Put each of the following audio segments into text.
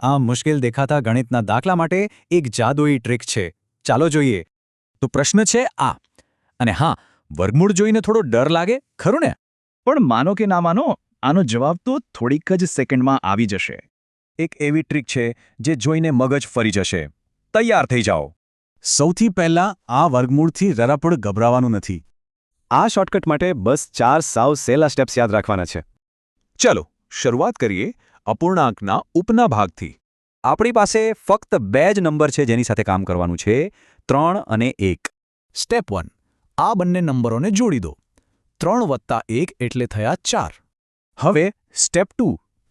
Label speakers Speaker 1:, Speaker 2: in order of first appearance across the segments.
Speaker 1: આ મુશ્કેલ દેખાતા ગણિતના દાખલા માટે એક જાદુઈ ટ્રીક છે. ચાલો જોઈએ. તો પ્રશ્ન છે આ. અને હા, વર્ગમૂળ જોઈને થોડો ડર લાગે ખરું ને?
Speaker 2: પણ માનો કે ના માનો, આનો જવાબ તો થોડીક જ સેકન્ડમાં આવી જશે.
Speaker 1: એક એવી ટ્રીક છે જે જોઈને મગજ ફરી જશે. તૈયાર થઈ જાઓ. સૌથી પહેલા આ વર્ગમૂળથી જરા પણ ગભરાવાનું નથી.
Speaker 3: આ શોર્ટકટ માટે બસ 4 સાવ સહેલા સ્ટેપ્સ યાદ રાખવાના છે.
Speaker 1: ચલો શરૂઆત કરીએ અપૂર્ણાંકના ઉપના ભાગથી. આપણી પાસે ફક્ત 2 જ નંબર છે જેની સાથે કામ કરવાનું છે, 3 અને 1. સ્ટેપ 1. આ બંને નંબરોને જોડી દો. 3 વત્તા 1 એટલે થયા 4. હવે સ્ટેપ 2.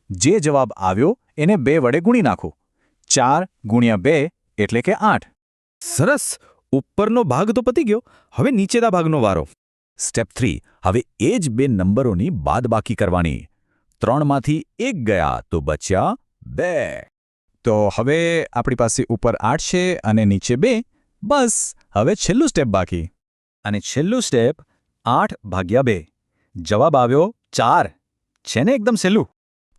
Speaker 1: જે જવાબ આવ્યો એને 2 વડે ગુણી નાખો. 4 ગુણ્યા 2 એટલે કે 8.
Speaker 4: સરસ. ઉપરનો ભાગ તો પતી ગયો, હવે નીચેના ભાગનો વારો.
Speaker 1: સ્ટેપ 3. હવે એ જ 2 નંબરોની બાદબાકી કરવાની. 3માંથી 1 ગયા તો બચ્યા 2. તો હવે આપણી પાસે ઉપર 8 છે અને નીચે 2. બસ હવે છેલ્લું સ્ટેપ બાકી. અને છેલ્લું સ્ટેપ 8 ભાગ્યા 2. જવાબ આવ્યો 4. છે ને એકદમ સહેલું?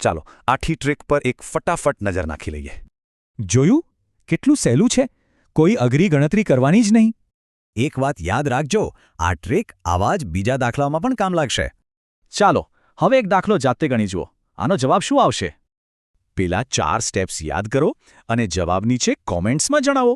Speaker 1: ચાલો આઠી ટ્રીક પર એક ફટાફટ નજર નાખી લઈએ. જોયું? કેટલું સહેલું છે. કોઈ અઘરી ગણતરી કરવાની જ નહીં. એક વાત યાદ રાખજો, આ ટ્રીક આવા જ બીજા દાખલાઓમાં પણ કામ લાગશે. ચાલો હવે એક દાખલો જાતે ગણી જુઓ. આનો જવાબ શું આવશે? પેલા 4 સ્ટેપ્સ યાદ કરો અને જવાબ નીચે કોમેન્ટ્સમાં જણાવો.